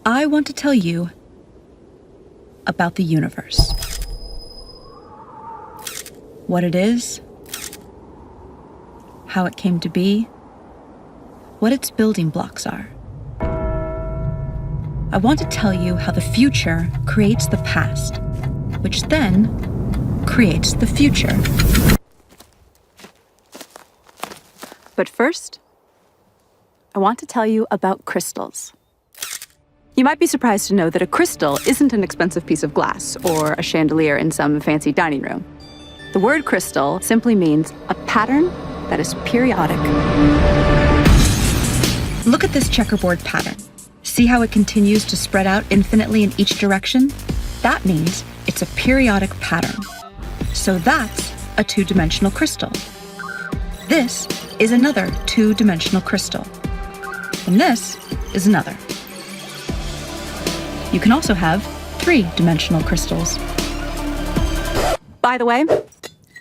I want to tell you about the universe. What it is, how it came to be, what its building blocks are. I want to tell you how the future creates the past, which then creates the future. But first, I want to tell you about crystals. You might be surprised to know that a crystal isn't an expensive piece of glass or a chandelier in some fancy dining room. The word crystal simply means a pattern that is periodic. Look at this checkerboard pattern. See how it continues to spread out infinitely in each direction? That means it's a periodic pattern. So that's a two-dimensional crystal. This is another two-dimensional crystal. And this is another. You can also have three-dimensional crystals. By the way,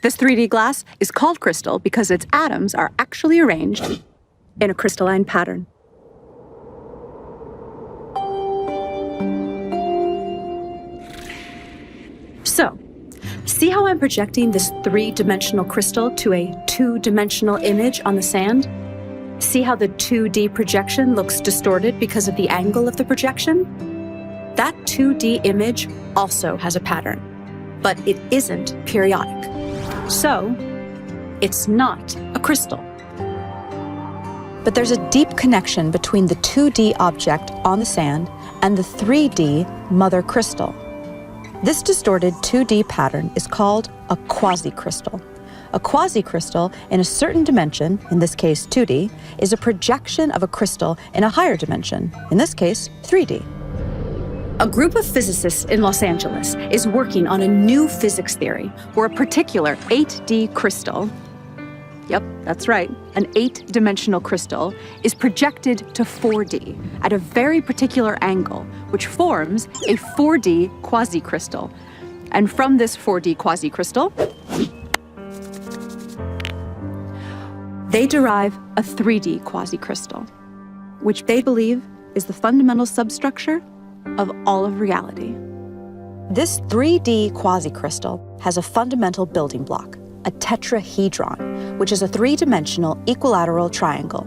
this 3D glass is called crystal because its atoms are actually arranged in a crystalline pattern. So, see how I'm projecting this three-dimensional crystal to a two-dimensional image on the sand? See how the 2D projection looks distorted because of the angle of the projection? That 2D image also has a pattern, but it isn't periodic. So, it's not a crystal. But there's a deep connection between the 2D object on the sand and the 3D mother crystal. This distorted 2D pattern is called a quasicrystal. A quasicrystal in a certain dimension, in this case 2D, is a projection of a crystal in a higher dimension, in this case 3D. A group of physicists in Los Angeles is working on a new physics theory where a particular 8D crystal, yep, that's right, an 8-dimensional crystal, is projected to 4D at a very particular angle, which forms a 4D quasicrystal. And from this 4D quasicrystal, they derive a 3D quasicrystal, which they believe is the fundamental substructure of all of reality. This 3D quasicrystal has a fundamental building block, a tetrahedron, which is a three-dimensional equilateral triangle.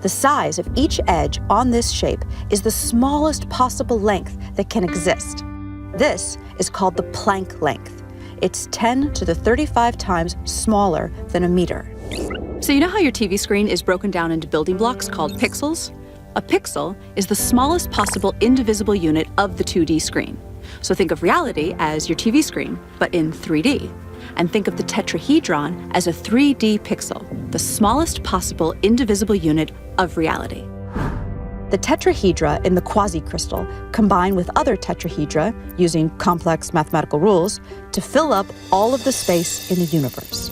The size of each edge on this shape is the smallest possible length that can exist. This is called the Planck length. It's 10 to the 35 times smaller than a meter. So you know how your TV screen is broken down into building blocks called pixels? A pixel is the smallest possible indivisible unit of the 2D screen. So think of reality as your TV screen, but in 3D. And think of the tetrahedron as a 3D pixel, the smallest possible indivisible unit of reality. The tetrahedra in the quasicrystal combine with other tetrahedra, using complex mathematical rules, to fill up all of the space in the universe.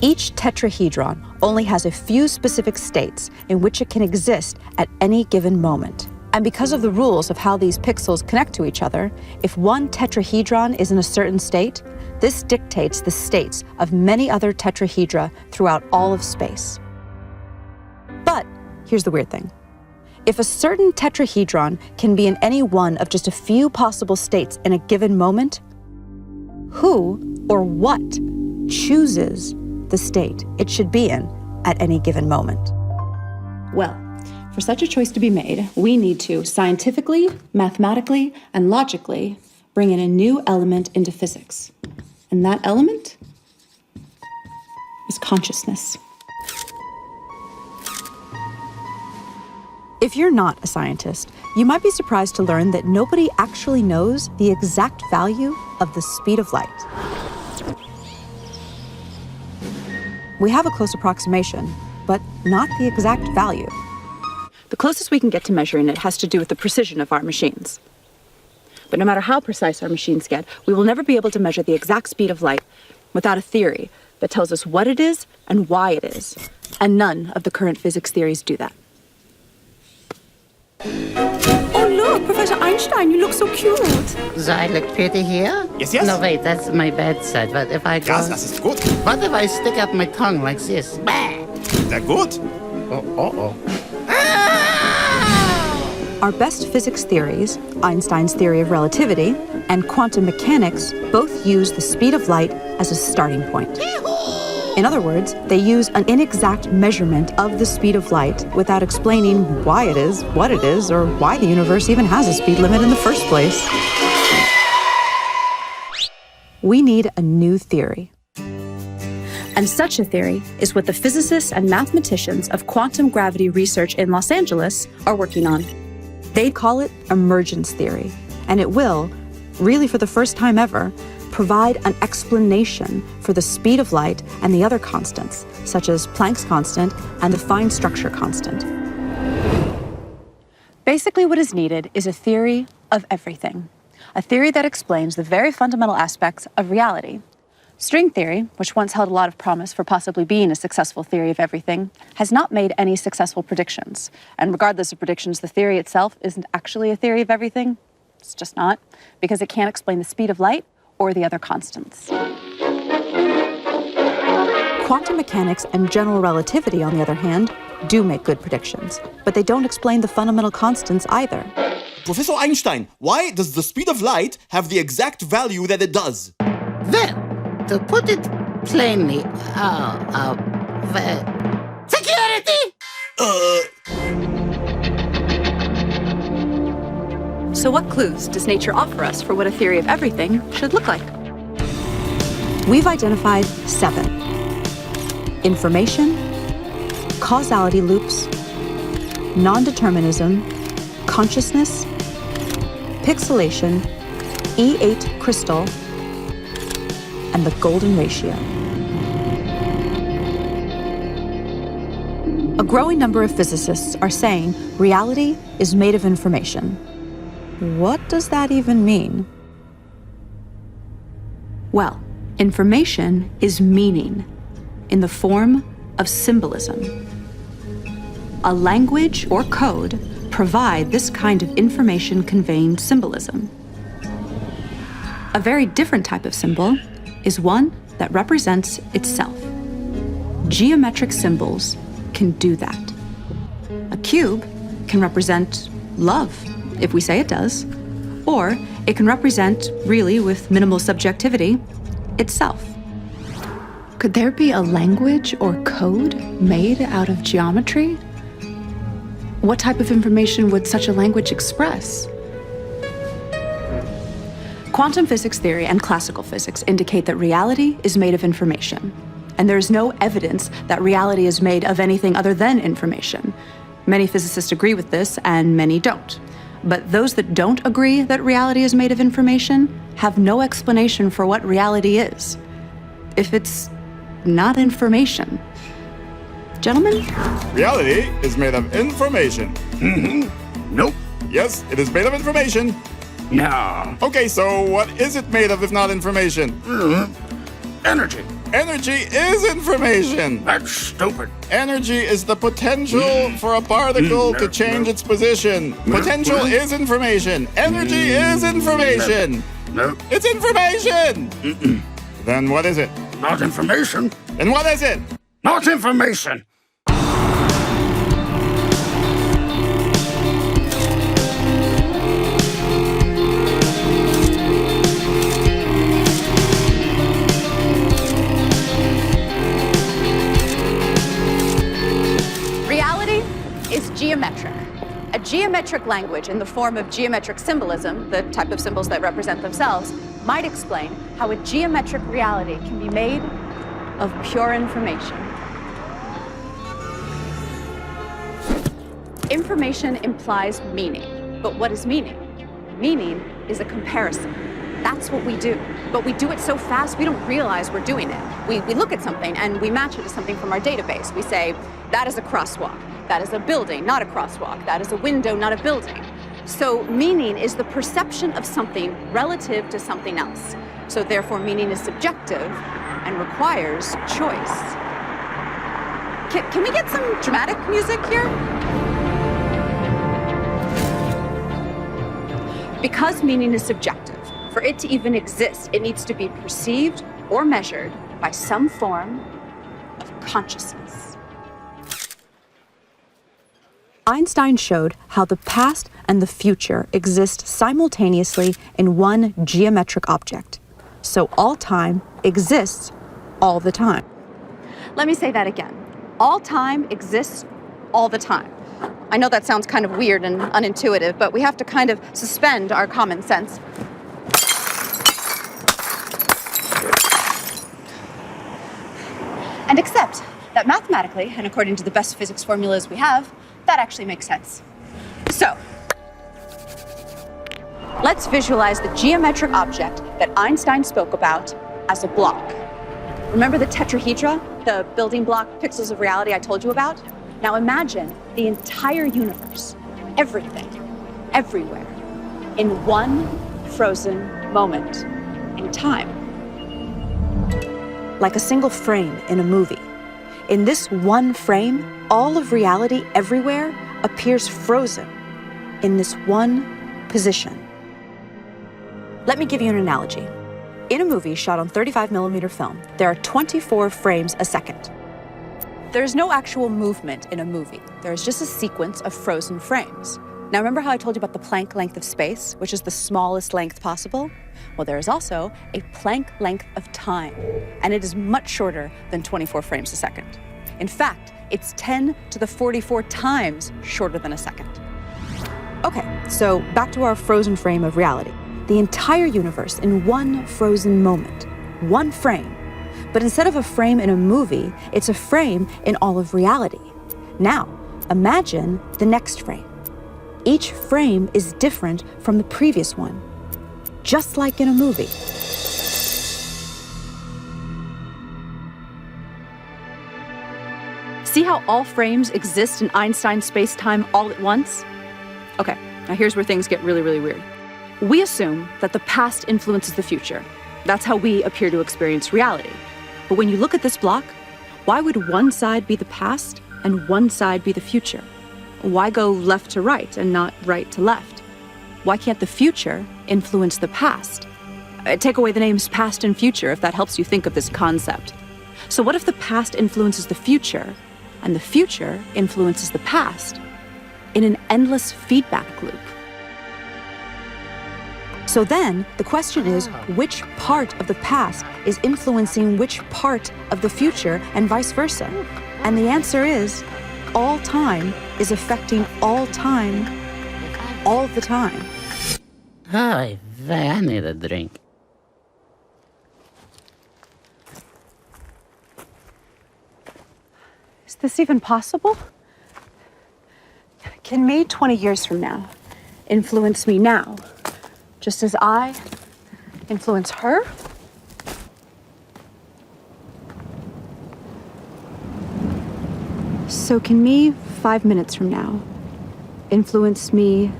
Each tetrahedron only has a few specific states in which it can exist at any given moment. And because of the rules of how these pixels connect to each other, if one tetrahedron is in a certain state, this dictates the states of many other tetrahedra throughout all of space. But here's the weird thing. If a certain tetrahedron can be in any one of just a few possible states in a given moment, who or what chooses the state it should be in at any given moment? Well, for such a choice to be made, we need to scientifically, mathematically, and logically bring in a new element into physics. And that element is consciousness. If you're not a scientist, you might be surprised to learn that nobody actually knows the exact value of the speed of light. We have a close approximation, but not the exact value. The closest we can get to measuring it has to do with the precision of our machines. But no matter how precise our machines get, we will never be able to measure the exact speed of light without a theory that tells us what it is and why it is. And none of the current physics theories do that. Oh, look, Professor Einstein, you look so cute. So I look pretty here? Yes, yes. No, wait, that's my bad side. But if I go... Das ist gut. What if I stick up my tongue like this? Bah! Sehr gut. Oh. Our best physics theories, Einstein's theory of relativity and quantum mechanics, both use the speed of light as a starting point. In other words, they use an inexact measurement of the speed of light without explaining why it is, what it is, or why the universe even has a speed limit in the first place. We need a new theory. And such a theory is what the physicists and mathematicians of quantum gravity research in Los Angeles are working on. They call it emergence theory, and it will, really for the first time ever, provide an explanation for the speed of light and the other constants, such as Planck's constant and the fine structure constant. Basically, what is needed is a theory of everything, a theory that explains the very fundamental aspects of reality. String theory, which once held a lot of promise for possibly being a successful theory of everything, has not made any successful predictions. And regardless of predictions, the theory itself isn't actually a theory of everything. It's just not, because it can't explain the speed of light or the other constants. Quantum mechanics and general relativity, on the other hand, do make good predictions, but they don't explain the fundamental constants either. Professor Einstein, why does the speed of light have the exact value that it does? Well, to put it plainly, security! So what clues does nature offer us for what a theory of everything should look like? We've identified 7. Information, causality loops, non-determinism, consciousness, pixelation, E8 crystal, and the golden ratio. A growing number of physicists are saying reality is made of information. What does that even mean? Well, information is meaning in the form of symbolism. A language or code provide this kind of information-conveying symbolism. A very different type of symbol is one that represents itself. Geometric symbols can do that. A cube can represent love, if we say it does, or it can represent, really with minimal subjectivity, itself. Could there be a language or code made out of geometry? What type of information would such a language express? Quantum physics theory and classical physics indicate that reality is made of information, and there is no evidence that reality is made of anything other than information. Many physicists agree with this, and many don't. But those that don't agree that reality is made of information have no explanation for what reality is, if it's not information. Gentlemen? Reality is made of information. Nope. Yes, it is made of information. No. Okay, so what is it made of if not information? Energy. Energy is information. That's stupid. Energy is the potential for a particle to change its position. Potential is information. Energy is information. Nope. It's information. Then what is it? Not information. Then what is it? Not information. Reality is geometric. A geometric language in the form of geometric symbolism, the type of symbols that represent themselves, might explain how a geometric reality can be made of pure information. Information implies meaning, but what is meaning? Meaning is a comparison. That's what we do. But we do it so fast, we don't realize we're doing it. We look at something and we match it to something from our database. We say, that is a crosswalk. That is a building, not a crosswalk. That is a window, not a building. So meaning is the perception of something relative to something else. So therefore, meaning is subjective and requires choice. Can we get some dramatic music here? Because meaning is subjective, for it to even exist, it needs to be perceived or measured by some form of consciousness. Einstein showed how the past and the future exist simultaneously in one geometric object. So all time exists all the time. Let me say that again. All time exists all the time. I know that sounds kind of weird and unintuitive, but we have to kind of suspend our common sense. And accept that mathematically, and according to the best physics formulas we have, that actually makes sense. So, let's visualize the geometric object that Einstein spoke about as a block. Remember the tetrahedra, the building block pixels of reality I told you about? Now imagine the entire universe, everything, everywhere, in one frozen moment in time. Like a single frame in a movie. In this one frame, all of reality everywhere appears frozen in this one position. Let me give you an analogy. In a movie shot on 35mm film, there are 24 frames a second. There's no actual movement in a movie. There's just a sequence of frozen frames. Now remember how I told you about the Planck length of space, which is the smallest length possible? Well, there is also a Planck length of time, and it is much shorter than 24 frames a second. In fact, it's 10 to the 44 times shorter than a second. Okay, so back to our frozen frame of reality. The entire universe in one frozen moment, one frame. But instead of a frame in a movie, it's a frame in all of reality. Now, imagine the next frame. Each frame is different from the previous one, just like in a movie. See how all frames exist in Einstein's space-time all at once? Okay, now here's where things get really, really weird. We assume that the past influences the future. That's how we appear to experience reality. But when you look at this block, why would one side be the past and one side be the future? Why go left to right and not right to left? Why can't the future influence the past? Take away the names past and future if that helps you think of this concept. So what if the past influences the future and the future influences the past in an endless feedback loop? So then, the question is, which part of the past is influencing which part of the future and vice versa? And the answer is, all time is affecting all time, all the time. Ay, I need a drink. Is this even possible? Can me 20 years from now influence me now, just as I influence her? So can me 5 minutes from now influence me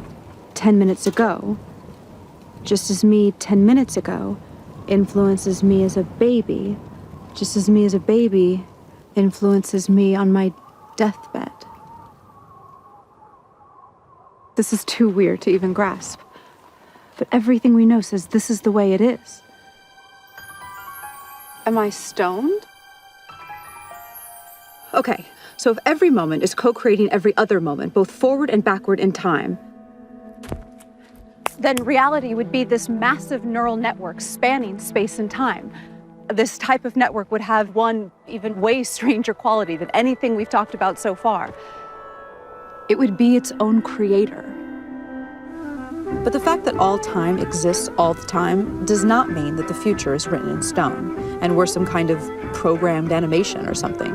10 minutes ago, just as me 10 minutes ago influences me as a baby, just as me as a baby influences me on my deathbed? This is too weird to even grasp. But everything we know says this is the way it is. Am I stoned? Okay, so if every moment is co-creating every other moment, both forward and backward in time, then reality would be this massive neural network spanning space and time. This type of network would have one even way stranger quality than anything we've talked about so far. It would be its own creator. But the fact that all time exists all the time does not mean that the future is written in stone, and we're some kind of programmed animation or something.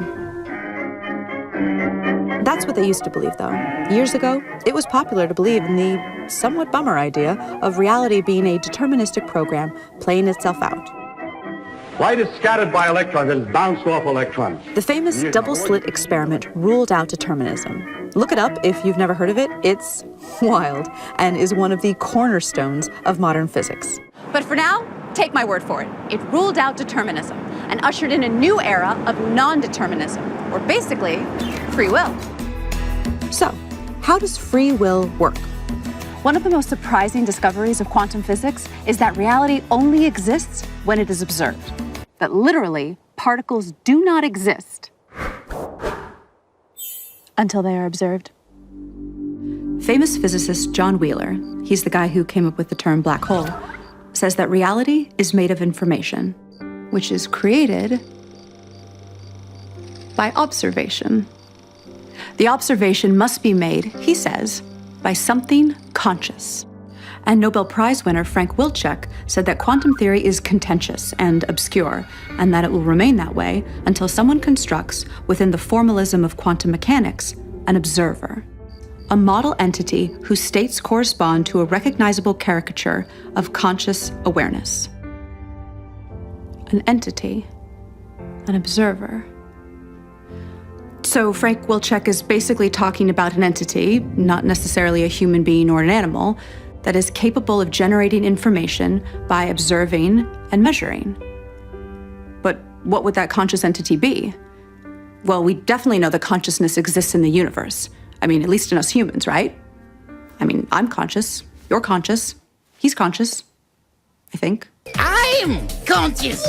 That's what they used to believe, though. Years ago, it was popular to believe in the somewhat bummer idea of reality being a deterministic program playing itself out. Light is scattered by electrons and is bounced off electrons. The famous double-slit experiment ruled out determinism. Look it up if you've never heard of it. It's wild and is one of the cornerstones of modern physics. But for now, take my word for it. It ruled out determinism and ushered in a new era of non-determinism, or basically, free will. So, how does free will work? One of the most surprising discoveries of quantum physics is that reality only exists when it is observed. That literally, particles do not exist until they are observed. Famous physicist John Wheeler, he's the guy who came up with the term black hole, says that reality is made of information, which is created by observation. The observation must be made, he says, by something conscious. And Nobel Prize winner Frank Wilczek said that quantum theory is contentious and obscure, and that it will remain that way until someone constructs, within the formalism of quantum mechanics, an observer, a model entity whose states correspond to a recognizable caricature of conscious awareness. An entity, an observer. So Frank Wilczek is basically talking about an entity, not necessarily a human being or an animal, that is capable of generating information by observing and measuring. But what would that conscious entity be? Well, we definitely know that consciousness exists in the universe. I mean, at least in us humans, right? I mean, I'm conscious, you're conscious, he's conscious, I think. I'm conscious.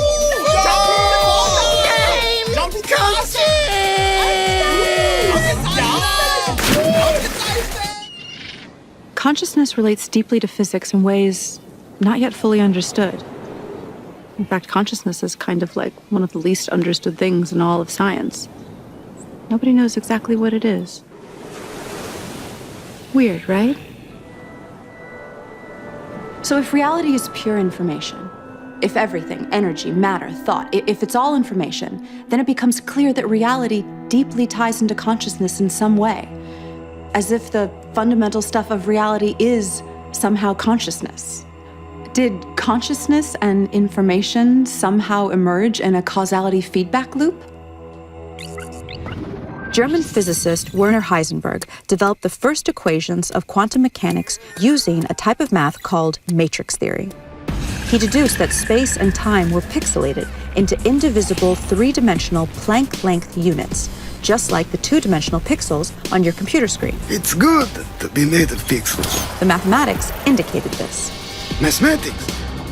I'm conscious. Consciousness relates deeply to physics in ways not yet fully understood. In fact, consciousness is kind of like one of the least understood things in all of science. Nobody knows exactly what it is. Weird, right? So if reality is pure information, if everything, energy, matter, thought, if it's all information, then it becomes clear that reality deeply ties into consciousness in some way, as if the fundamental stuff of reality is somehow consciousness. Did consciousness and information somehow emerge in a causality feedback loop? German physicist Werner Heisenberg developed the first equations of quantum mechanics using a type of math called matrix theory. He deduced that space and time were pixelated into indivisible three-dimensional Planck length units, just like the two-dimensional pixels on your computer screen. It's good to be made of pixels. The mathematics indicated this. Mathematics.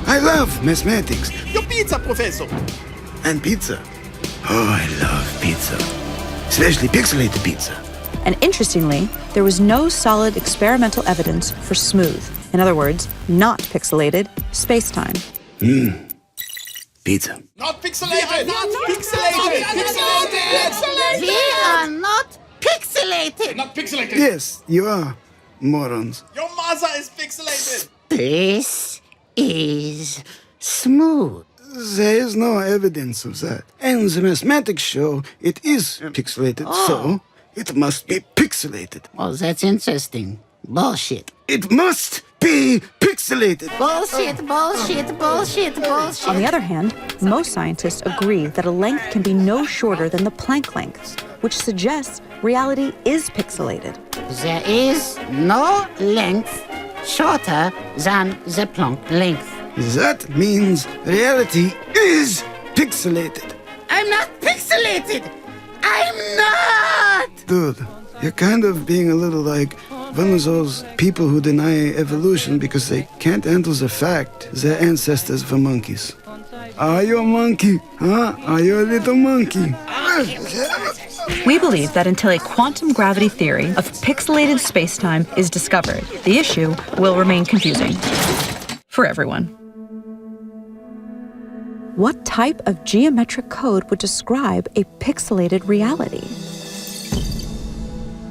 I love mathematics. Your pizza, Professor. And pizza. Oh, I love pizza. Especially pixelated pizza. And interestingly, there was no solid experimental evidence for smooth, in other words, not pixelated, space-time. Pizza. Not pixelated. Not pixelated. Pixelated. We are not pixelated. Not pixelated. Yes, you are, morons. Your mother is pixelated. This is smooth. There is no evidence of that. And the mathematics show it is pixelated, so it must be pixelated. Oh, that's interesting. Bullshit. It must be pixelated. Bullshit, bullshit, bullshit, bullshit. On the other hand, most scientists agree that a length can be no shorter than the Planck length, which suggests reality is pixelated. There is no length shorter than the Planck length. That means reality is pixelated. I'm not pixelated. I'm not. Dude, you're kind of being a little like one of those people who deny evolution because they can't handle the fact their ancestors were monkeys. Are you a monkey? Huh? Are you a little monkey? We believe that until a quantum gravity theory of pixelated spacetime is discovered, the issue will remain confusing for everyone. What type of geometric code would describe a pixelated reality?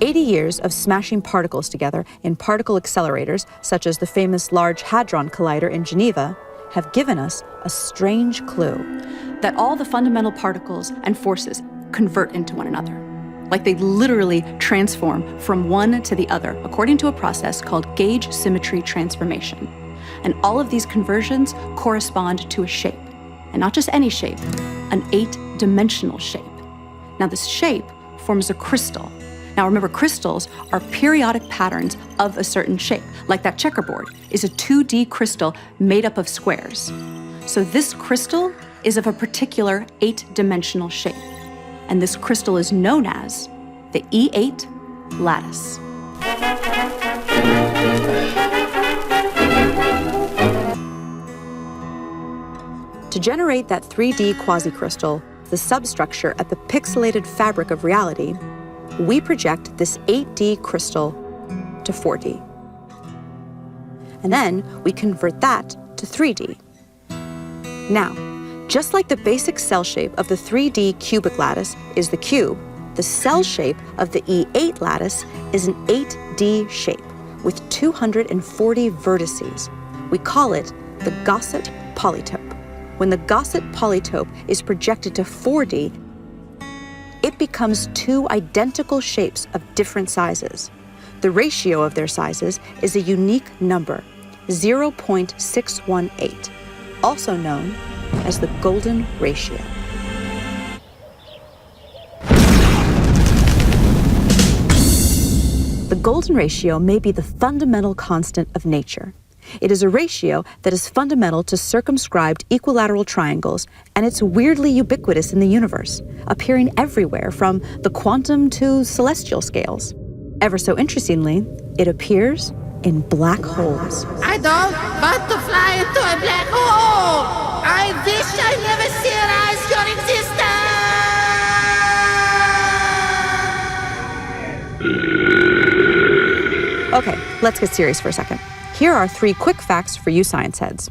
80 years of smashing particles together in particle accelerators, such as the famous Large Hadron Collider in Geneva, have given us a strange clue that all the fundamental particles and forces convert into one another. Like they literally transform from one to the other, according to a process called gauge symmetry transformation. And all of these conversions correspond to a shape. And not just any shape, an 8-dimensional shape. Now this shape forms a crystal. Now remember, crystals are periodic patterns of a certain shape. Like that checkerboard is a 2D crystal made up of squares. So this crystal is of a particular 8-dimensional shape. And this crystal is known as the E8 lattice. To generate that 3D quasicrystal, the substructure at the pixelated fabric of reality, we project this 8D crystal to 4D. And then we convert that to 3D. Now, just like the basic cell shape of the 3D cubic lattice is the cube, the cell shape of the E8 lattice is an 8D shape with 240 vertices. We call it the Gaussian polytope. When the Gaussian polytope is projected to 4D, it becomes two identical shapes of different sizes. The ratio of their sizes is a unique number, 0.618, also known as the golden ratio. The golden ratio may be the fundamental constant of nature. It is a ratio that is fundamental to circumscribed equilateral triangles, and it's weirdly ubiquitous in the universe, appearing everywhere from the quantum to celestial scales. Ever so interestingly, it appears in black holes. I don't want to fly into a black hole! I wish I never realized your existence! Okay, let's get serious for a second. Here are 3 quick facts for you science heads.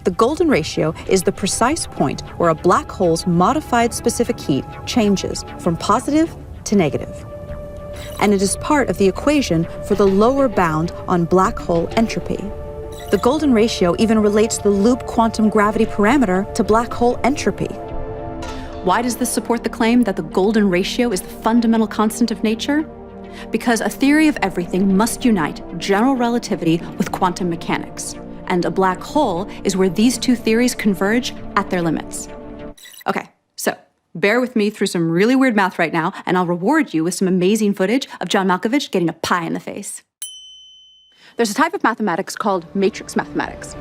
The golden ratio is the precise point where a black hole's modified specific heat changes from positive to negative. And it is part of the equation for the lower bound on black hole entropy. The golden ratio even relates the loop quantum gravity parameter to black hole entropy. Why does this support the claim that the golden ratio is the fundamental constant of nature? Because a theory of everything must unite general relativity with quantum mechanics, and a black hole is where these two theories converge at their limits. Okay, so bear with me through some really weird math right now, and I'll reward you with some amazing footage of John Malkovich getting a pie in the face. There's a type of mathematics called matrix mathematics.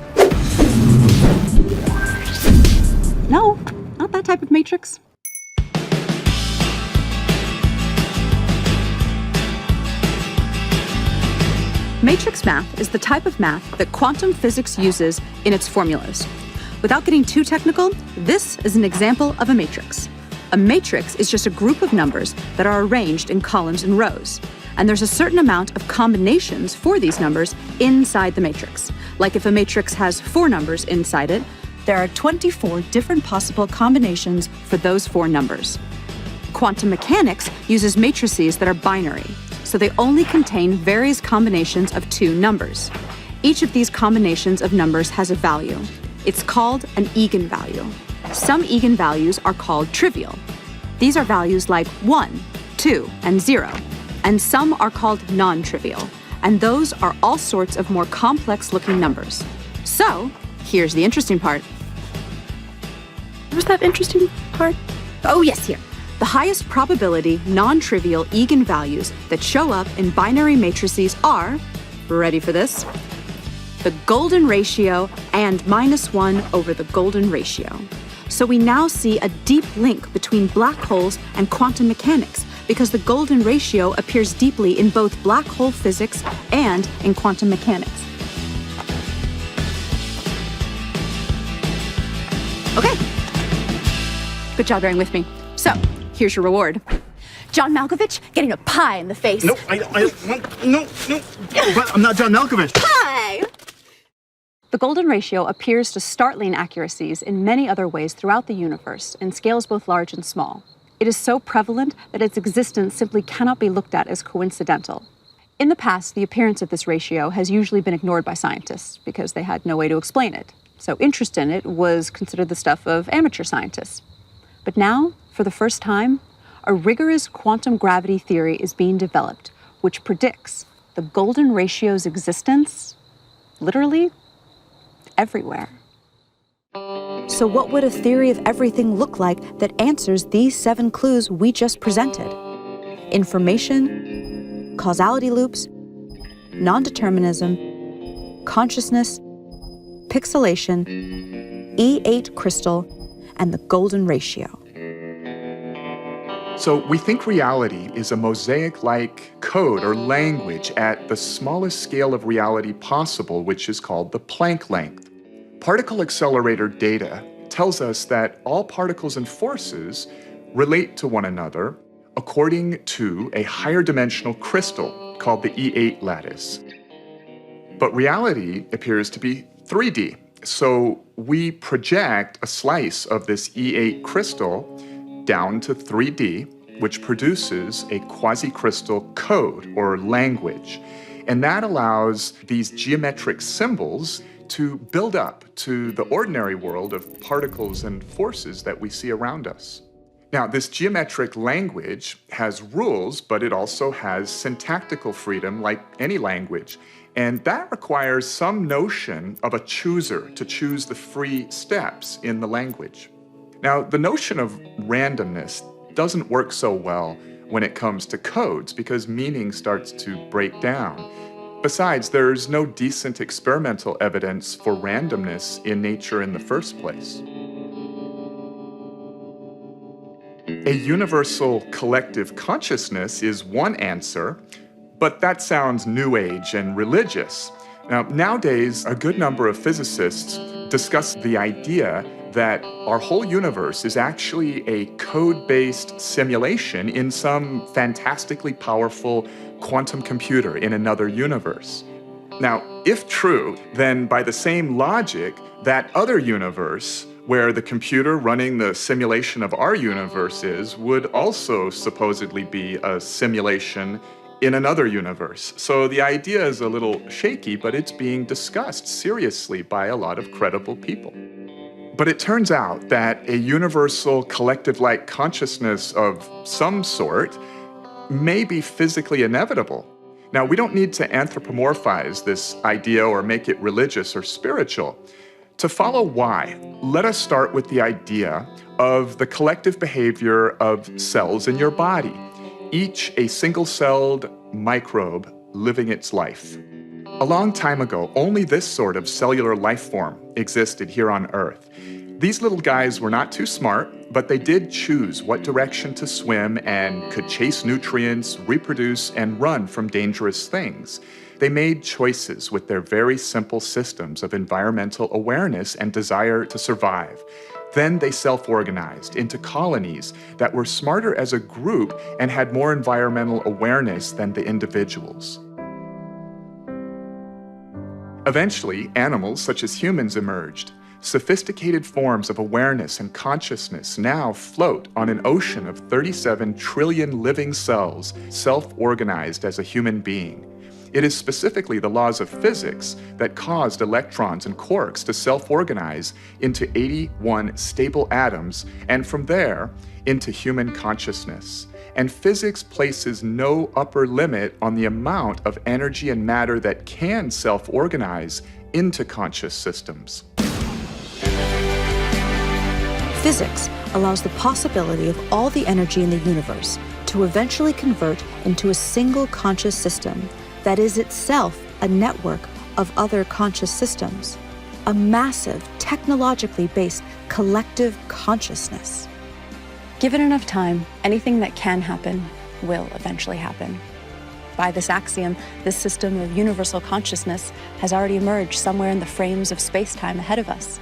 No, not that type of matrix. Matrix math is the type of math that quantum physics uses in its formulas. Without getting too technical, this is an example of a matrix. A matrix is just a group of numbers that are arranged in columns and rows. And there's a certain amount of combinations for these numbers inside the matrix. Like if a matrix has 4 numbers inside it, there are 24 different possible combinations for those 4 numbers. Quantum mechanics uses matrices that are binary, so they only contain various combinations of 2 numbers. Each of these combinations of numbers has a value. It's called an eigenvalue. Some eigenvalues are called trivial. These are values like 1, 2, and 0. And some are called non-trivial. And those are all sorts of more complex-looking numbers. So, here's the interesting part. What's that interesting part? Oh, yes, here. The highest probability non-trivial eigenvalues that show up in binary matrices are, ready for this, the golden ratio and -1 over the golden ratio. So we now see a deep link between black holes and quantum mechanics because the golden ratio appears deeply in both black hole physics and in quantum mechanics. Okay. Good job bearing with me. So, here's your reward. John Malkovich getting a pie in the face. No, I don't want, no. But I'm not John Malkovich. Pie! The golden ratio appears to startling accuracies in many other ways throughout the universe in scales both large and small. It is so prevalent that its existence simply cannot be looked at as coincidental. In the past, the appearance of this ratio has usually been ignored by scientists because they had no way to explain it. So interest in it was considered the stuff of amateur scientists. But now, for the first time, a rigorous quantum gravity theory is being developed, which predicts the golden ratio's existence, literally, everywhere. So what would a theory of everything look like that answers these 7 clues we just presented? Information, causality loops, non-determinism, consciousness, pixelation, E8 crystal, and the golden ratio. So we think reality is a mosaic-like code or language at the smallest scale of reality possible, which is called the Planck length. Particle accelerator data tells us that all particles and forces relate to one another according to a higher dimensional crystal called the E8 lattice. But reality appears to be 3D. So we project a slice of this E8 crystal down to 3D, which produces a quasi-crystal code or language. And that allows these geometric symbols to build up to the ordinary world of particles and forces that we see around us. Now, this geometric language has rules, but it also has syntactical freedom like any language. And that requires some notion of a chooser to choose the free steps in the language. Now, the notion of randomness doesn't work so well when it comes to codes because meaning starts to break down. Besides, there's no decent experimental evidence for randomness in nature in the first place. A universal collective consciousness is one answer, but that sounds new age and religious. Now, nowadays, a good number of physicists discuss the idea that our whole universe is actually a code-based simulation in some fantastically powerful quantum computer in another universe. Now, if true, then by the same logic, that other universe where the computer running the simulation of our universe is would also supposedly be a simulation in another universe. So the idea is a little shaky, but it's being discussed seriously by a lot of credible people. But it turns out that a universal collective-like consciousness of some sort may be physically inevitable. Now, we don't need to anthropomorphize this idea or make it religious or spiritual. To follow why, let us start with the idea of the collective behavior of cells in your body, each a single-celled microbe living its life. A long time ago, only this sort of cellular life form existed here on Earth. These little guys were not too smart, but they did choose what direction to swim and could chase nutrients, reproduce, and run from dangerous things. They made choices with their very simple systems of environmental awareness and desire to survive. Then they self-organized into colonies that were smarter as a group and had more environmental awareness than the individuals. Eventually, animals such as humans emerged. Sophisticated forms of awareness and consciousness now float on an ocean of 37 trillion living cells, self-organized as a human being. It is specifically the laws of physics that caused electrons and quarks to self-organize into 81 stable atoms, and from there, into human consciousness. And physics places no upper limit on the amount of energy and matter that can self-organize into conscious systems. Physics allows the possibility of all the energy in the universe to eventually convert into a single conscious system that is itself a network of other conscious systems, a massive, technologically based collective consciousness. Given enough time, anything that can happen will eventually happen. By this axiom, this system of universal consciousness has already emerged somewhere in the frames of space-time ahead of us.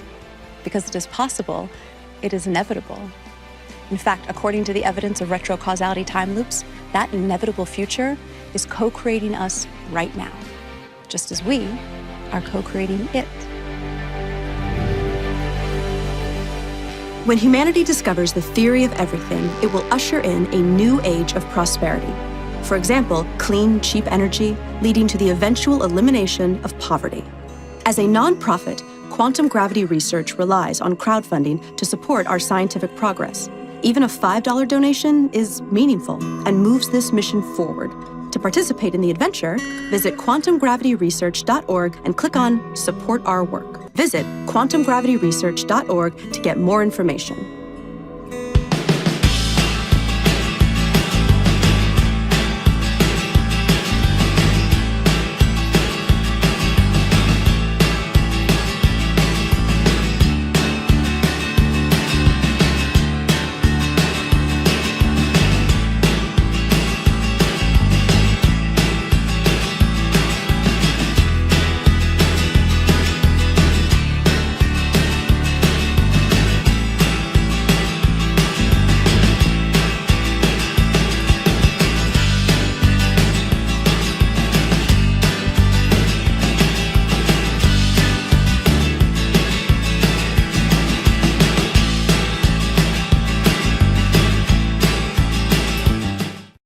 Because it is possible, it is inevitable. In fact, according to the evidence of retrocausality time loops, that inevitable future is co-creating us right now, just as we are co-creating it. When humanity discovers the theory of everything, it will usher in a new age of prosperity. For example, clean, cheap energy, leading to the eventual elimination of poverty. As a nonprofit, Quantum Gravity Research relies on crowdfunding to support our scientific progress. Even a $5 donation is meaningful and moves this mission forward. To participate in the adventure, visit quantumgravityresearch.org and click on Support Our Work. Visit quantumgravityresearch.org to get more information.